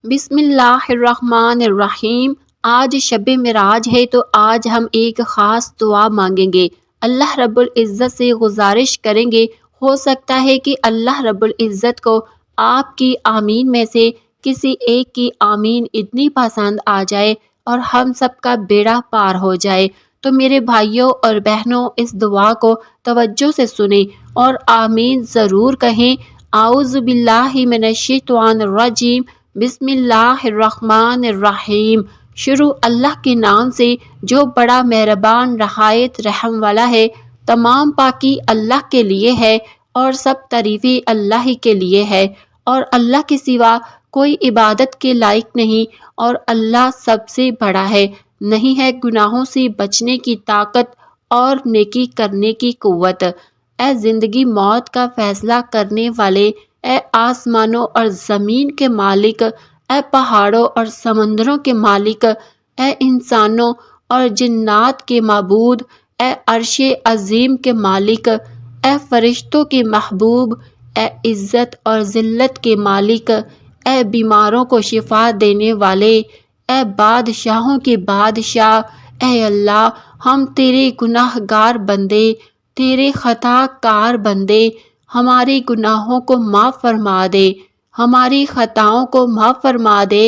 بسم اللہ الرحمن الرحیم۔ آج شب معراج ہے تو آج ہم ایک خاص دعا مانگیں گے، اللہ رب العزت سے گزارش کریں گے، ہو سکتا ہے کہ اللہ رب العزت کو آپ کی آمین میں سے کسی ایک کی آمین اتنی پسند آ جائے اور ہم سب کا بیڑا پار ہو جائے۔ تو میرے بھائیوں اور بہنوں، اس دعا کو توجہ سے سنیں اور آمین ضرور کہیں۔ اعوذ باللہ من الشیطان الرجیم، بسم اللہ الرحمن الرحیم۔ شروع اللہ کے نام سے جو بڑا مہربان نہایت رحم والا ہے۔ تمام پاکی اللہ کے لیے ہے اور سب تعریفیں اللہ ہی کے لیے ہے، اور اللہ کے سوا کوئی عبادت کے لائق نہیں، اور اللہ سب سے بڑا ہے۔ نہیں ہے گناہوں سے بچنے کی طاقت اور نیکی کرنے کی قوت۔ اے زندگی موت کا فیصلہ کرنے والے، اے آسمانوں اور زمین کے مالک، اے پہاڑوں اور سمندروں کے مالک، اے انسانوں اور جنات کے معبود، اے عرش عظیم کے مالک، اے فرشتوں کے محبوب، اے عزت اور ذلت کے مالک، اے بیماروں کو شفا دینے والے، اے بادشاہوں کے بادشاہ، اے اللہ، ہم تیرے گناہ گار بندے، تیرے خطا کار بندے، ہمارے گناہوں کو معاف فرما دے، ہماری خطاؤں کو معاف فرما دے۔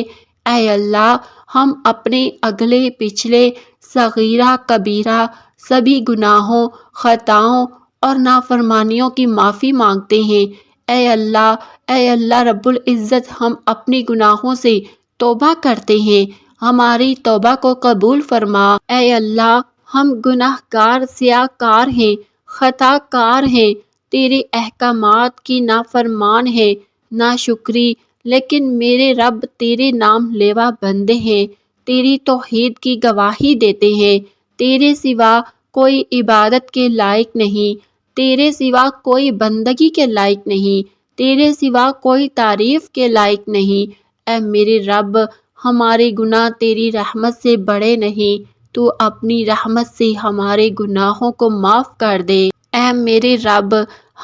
اے اللہ، ہم اپنے اگلے پچھلے صغیرہ کبیرہ سبھی گناہوں، خطاؤں اور نافرمانیوں کی معافی مانگتے ہیں۔ اے اللہ رب العزت، ہم اپنے گناہوں سے توبہ کرتے ہیں، ہماری توبہ کو قبول فرما۔ اے اللہ، ہم گناہ گار سیاہ کار ہیں، خطا کار ہیں، تیرے احکامات کی نافرمان ہیں، ناشکری، لیکن میرے رب تیرے نام لیوا بندے ہیں، تیری توحید کی گواہی دیتے ہیں۔ تیرے سوا کوئی عبادت کے لائق نہیں، تیرے سوا کوئی بندگی کے لائق نہیں، تیرے سوا کوئی تعریف کے لائق نہیں۔ اے میرے رب، ہمارے گناہ تیری رحمت سے بڑے نہیں، تو اپنی رحمت سے ہمارے گناہوں کو معاف کر دے۔ اے میرے رب،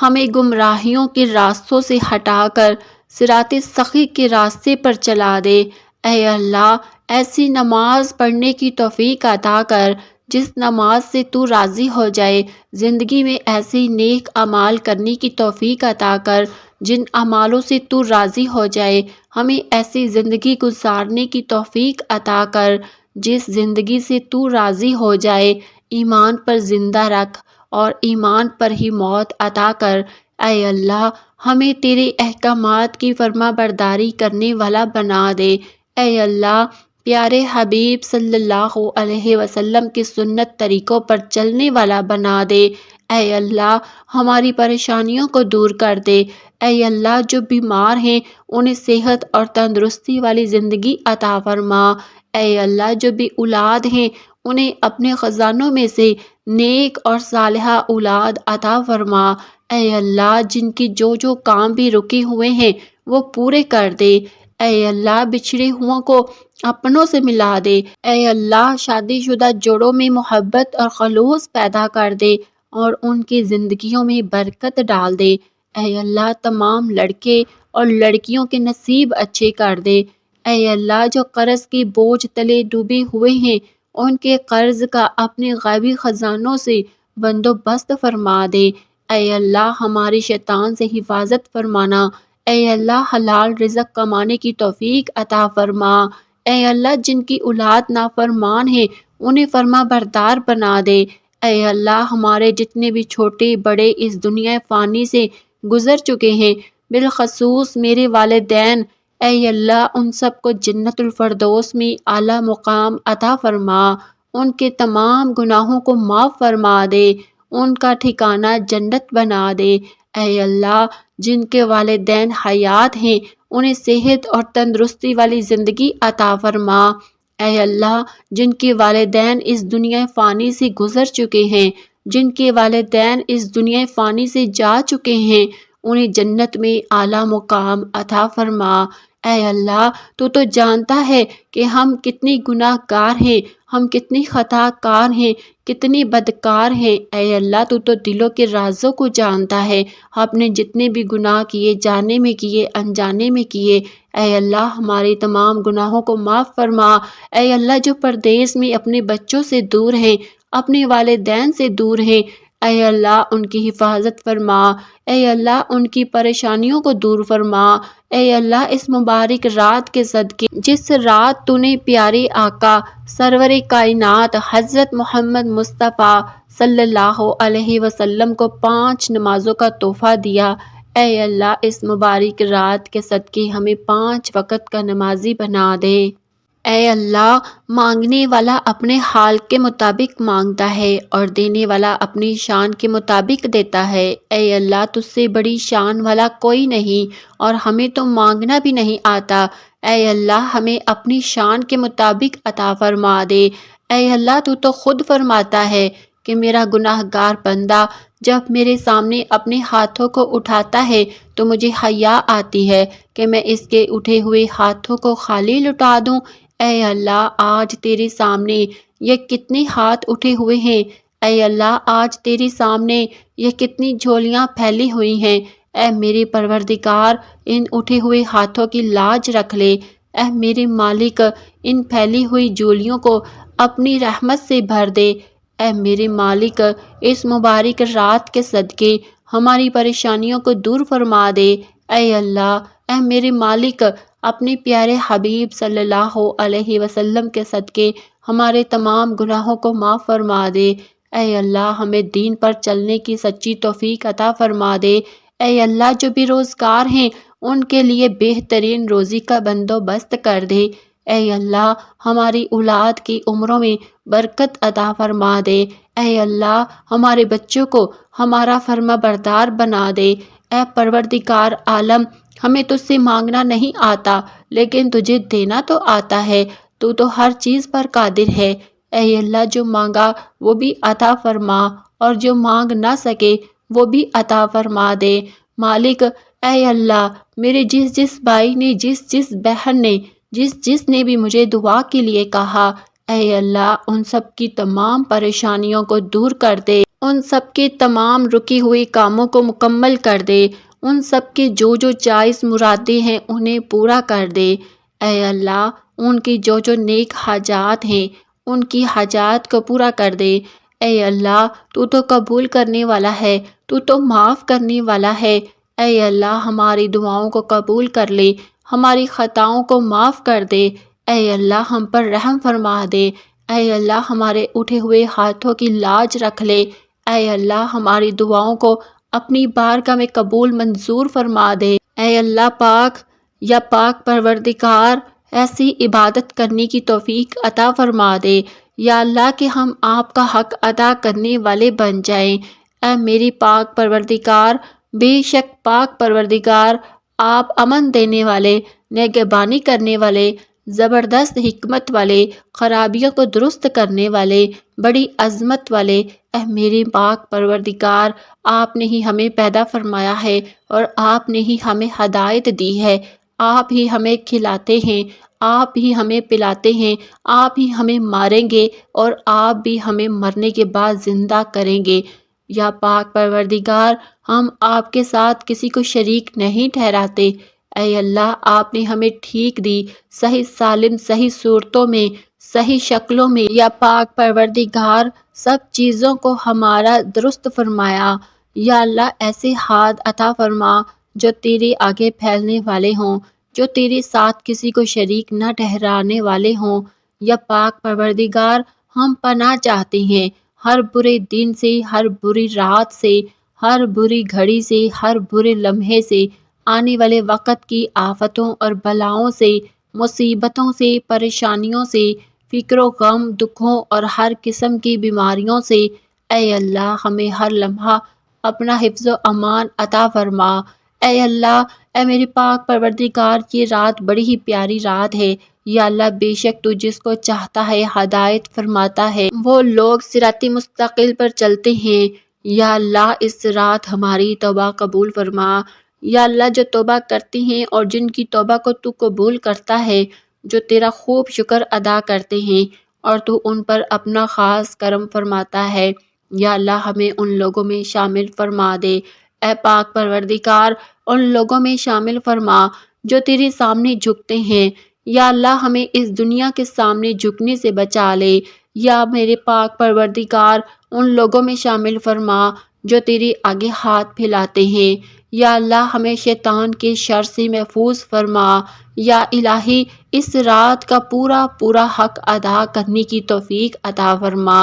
ہمیں گمراہیوں کے راستوں سے ہٹا کر صراط سخی کے راستے پر چلا دے۔ اے اللہ، ایسی نماز پڑھنے کی توفیق عطا کر جس نماز سے تو راضی ہو جائے، زندگی میں ایسی نیک اعمال کرنے کی توفیق عطا کر جن اعمالوں سے تو راضی ہو جائے، ہمیں ایسی زندگی گزارنے کی توفیق عطا کر جس زندگی سے تو راضی ہو جائے، ایمان پر زندہ رکھ اور ایمان پر ہی موت عطا کر۔ اے اللہ، ہمیں تیرے احکامات کی فرما برداری کرنے والا بنا دے۔ اے اللہ، پیارے حبیب صلی اللہ علیہ وسلم کی سنت طریقوں پر چلنے والا بنا دے۔ اے اللہ، ہماری پریشانیوں کو دور کر دے۔ اے اللہ، جو بیمار ہیں انہیں صحت اور تندرستی والی زندگی عطا فرما۔ اے اللہ، جو بھی اولاد ہیں انہیں اپنے خزانوں میں سے نیک اور صالحہ اولاد عطا فرما۔ اے اللہ، جن کی جو کام بھی رکے ہوئے ہیں وہ پورے کر دے۔ اے اللہ، بچھڑے ہوں کو اپنوں سے ملا دے۔ اے اللہ، شادی شدہ جوڑوں میں محبت اور خلوص پیدا کر دے اور ان کی زندگیوں میں برکت ڈال دے۔ اے اللہ، تمام لڑکے اور لڑکیوں کے نصیب اچھے کر دے۔ اے اللہ، جو قرض کے بوجھ تلے ڈوبے ہوئے ہیں ان کے قرض کا اپنے غیبی خزانوں سے بندوبست فرما دے۔ اے اللہ، ہماری شیطان سے حفاظت فرمانا۔ اے اللہ، حلال رزق کمانے کی توفیق عطا فرما۔ اے اللہ، جن کی اولاد نافرمان ہے انہیں فرما بردار بنا دے۔ اے اللہ، ہمارے جتنے بھی چھوٹے بڑے اس دنیا فانی سے گزر چکے ہیں، بالخصوص میرے والدین، اے اللہ، ان سب کو جنت الفردوس میں اعلیٰ مقام عطا فرما، ان کے تمام گناہوں کو معاف فرما دے، ان کا ٹھکانہ جنت بنا دے۔ اے اللہ، جن کے والدین حیات ہیں انہیں صحت اور تندرستی والی زندگی عطا فرما۔ اے اللہ، جن کے والدین اس دنیا فانی سے گزر چکے ہیں، جن کے والدین اس دنیا فانی سے جا چکے ہیں، انہیں جنت میں اعلیٰ مقام عطا فرما۔ اے اللہ تو جانتا ہے کہ ہم کتنی گناہ گار ہیں، ہم کتنی خطا کار ہیں، کتنی بدکار ہیں۔ اے اللہ تو دلوں کے رازوں کو جانتا ہے، ہم نے جتنے بھی گناہ کیے، جانے میں کیے، انجانے میں کیے، اے اللہ ہمارے تمام گناہوں کو معاف فرما۔ اے اللہ جو پردیس میں اپنے بچوں سے دور ہیں، اپنے والدین سے دور ہیں، اے اللہ ان کی حفاظت فرما، اے اللہ ان کی پریشانیوں کو دور فرما۔ اے اللہ اس مبارک رات کے صدقے، جس رات تو نے پیارے آقا سرور کائنات حضرت محمد مصطفیٰ صلی اللہ علیہ وسلم کو 5 نمازوں کا تحفہ دیا، اے اللہ اس مبارک رات کے صدقے ہمیں 5 وقت کا نمازی بنا دے۔ اے اللہ مانگنے والا اپنے حال کے مطابق مانگتا ہے اور دینے والا اپنی شان کے مطابق دیتا ہے۔ اے اللہ تجھ سے بڑی شان والا کوئی نہیں اور ہمیں تو مانگنا بھی نہیں آتا، اے اللہ ہمیں اپنی شان کے مطابق عطا فرما دے۔ اے اللہ تو خود فرماتا ہے کہ میرا گناہ گار بندہ جب میرے سامنے اپنے ہاتھوں کو اٹھاتا ہے تو مجھے حیا آتی ہے کہ میں اس کے اٹھے ہوئے ہاتھوں کو خالی لٹا دوں۔ اے اللہ آج تیرے سامنے یہ کتنے ہاتھ اٹھے ہوئے ہیں، اے اللہ آج تیرے سامنے یہ کتنی جھولیاں پھیلی ہوئی ہیں، اے میرے پروردگار ان اٹھے ہوئے ہاتھوں کی لاج رکھ لے، اے میرے مالک ان پھیلی ہوئی جھولیوں کو اپنی رحمت سے بھر دے، اے میرے مالک اس مبارک رات کے صدقے ہماری پریشانیوں کو دور فرما دے۔ اے اللہ اے میرے مالک اپنے پیارے حبیب صلی اللہ علیہ وسلم کے صدقے ہمارے تمام گناہوں کو معاف فرما دے۔ اے اللہ ہمیں دین پر چلنے کی سچی توفیق عطا فرما دے۔ اے اللہ جو بے روزگار ہیں ان کے لیے بہترین روزی کا بندوبست کر دے۔ اے اللہ ہماری اولاد کی عمروں میں برکت عطا فرما دے۔ اے اللہ ہمارے بچوں کو ہمارا فرما بردار بنا دے۔ اے پروردگار عالم ہمیں تجھ سے مانگنا نہیں آتا لیکن تجھے دینا تو آتا ہے، تو ہر چیز پر قادر ہے۔ اے اللہ جو مانگا وہ بھی عطا فرما اور جو مانگ نہ سکے وہ بھی عطا فرما دے۔ مالک اے اللہ میرے جس بھائی نے، جس بہن نے، جس نے بھی مجھے دعا کے لیے کہا، اے اللہ ان سب کی تمام پریشانیوں کو دور کر دے، ان سب کے تمام رکی ہوئی کاموں کو مکمل کر دے، ان سب کے جو جائز مرادیں ہیں انہیں پورا کر دے۔ اے اللہ ان کی جو نیک حاجات ہیں ان کی حاجات کو پورا کر دے۔ اے اللہ تو قبول کرنے والا ہے، تو معاف کرنے والا ہے۔ اے اللہ ہماری دعاؤں کو قبول کر لے، ہماری خطاؤں کو معاف کر دے۔ اے اللہ ہم پر رحم فرما دے۔ اے اللہ ہمارے اٹھے ہوئے ہاتھوں کی لاج رکھ لے۔ اے اللہ ہماری دعاؤں کو اپنی بارگاہ میں قبول منظور فرما دے۔ اے اللہ پاک یا پاک پروردگار ایسی عبادت کرنے کی توفیق عطا فرما دے یا اللہ کہ ہم آپ کا حق ادا کرنے والے بن جائیں۔ اے میری پاک پروردگار بے شک پاک پروردگار آپ امن دینے والے، نگہبانی کرنے والے، زبردست حکمت والے، خرابیوں کو درست کرنے والے، بڑی عظمت والے، اے میرے پاک پروردگار آپ نے ہی ہمیں پیدا فرمایا ہے اور آپ نے ہی ہمیں ہدایت دی ہے، آپ ہی ہمیں کھلاتے ہیں، آپ ہی ہمیں پلاتے ہیں، آپ ہی ہمیں ماریں گے اور آپ بھی ہمیں مرنے کے بعد زندہ کریں گے۔ یا پاک پروردگار ہم آپ کے ساتھ کسی کو شریک نہیں ٹھہراتے۔ اے اللہ آپ نے ہمیں ٹھیک دی، صحیح سالم، صحیح صورتوں میں، صحیح شکلوں میں، یا پاک پروردگار سب چیزوں کو ہمارا درست فرمایا۔ یا اللہ ایسے ہاتھ عطا فرما جو تیرے آگے پھیلنے والے ہوں، جو تیرے ساتھ کسی کو شریک نہ ٹھہرانے والے ہوں۔ یا پاک پروردگار ہم پناہ چاہتے ہیں ہر برے دن سے، ہر بری رات سے، ہر بری گھڑی سے، ہر برے لمحے سے، آنے والے وقت کی آفتوں اور بلاؤں سے، مصیبتوں سے، پریشانیوں سے، فکر و غم، دکھوں اور ہر قسم کی بیماریوں سے۔ اے اللہ ہمیں ہر لمحہ اپنا حفظ و امان عطا فرما۔ اے اللہ اے میرے پاک پروردگار یہ رات بڑی ہی پیاری رات ہے، یا اللہ بے شک تو جس کو چاہتا ہے ہدایت فرماتا ہے، وہ لوگ صراط مستقل پر چلتے ہیں۔ یا اللہ اس رات ہماری توبہ قبول فرما، یا اللہ جو توبہ کرتی ہیں اور جن کی توبہ کو تو قبول کرتا ہے، جو تیرا خوب شکر ادا کرتے ہیں اور تو ان پر اپنا خاص کرم فرماتا ہے، یا اللہ ہمیں ان لوگوں میں شامل فرما دے۔ اے پاک پروردگار، ان لوگوں میں شامل فرما جو تیرے سامنے جھکتے ہیں۔ یا اللہ ہمیں اس دنیا کے سامنے جھکنے سے بچا لے۔ یا میرے پاک پروردگار، ان لوگوں میں شامل فرما جو تیرے آگے ہاتھ پھیلاتے ہیں۔ یا اللہ ہمیں شیطان کے شر سے محفوظ فرما۔ یا الہی اس رات کا پورا پورا حق ادا کرنے کی توفیق عطا فرما۔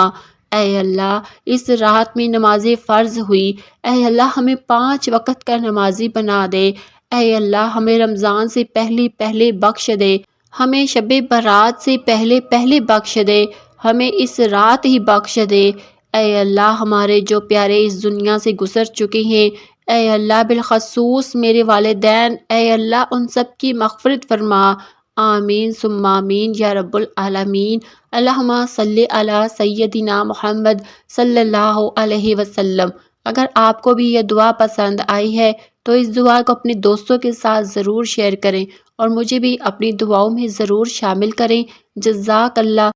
اے اللہ اس رات میں نماز فرض ہوئی، اے اللہ ہمیں 5 وقت کا نمازی بنا دے۔ اے اللہ ہمیں رمضان سے پہلے پہلے بخش دے، ہمیں شب برات سے پہلے پہلے بخش دے، ہمیں اس رات ہی بخش دے۔ اے اللہ ہمارے جو پیارے اس دنیا سے گزر چکے ہیں، اے اللہ بالخصوص میرے والدین، اے اللہ ان سب کی مغفرت فرما۔ آمین ثم آمین یا رب العالمین۔ اللہم صلی علی سیدنا محمد صلی اللہ علیہ وسلم۔ اگر آپ کو بھی یہ دعا پسند آئی ہے تو اس دعا کو اپنے دوستوں کے ساتھ ضرور شیئر کریں اور مجھے بھی اپنی دعاؤں میں ضرور شامل کریں۔ جزاک اللہ۔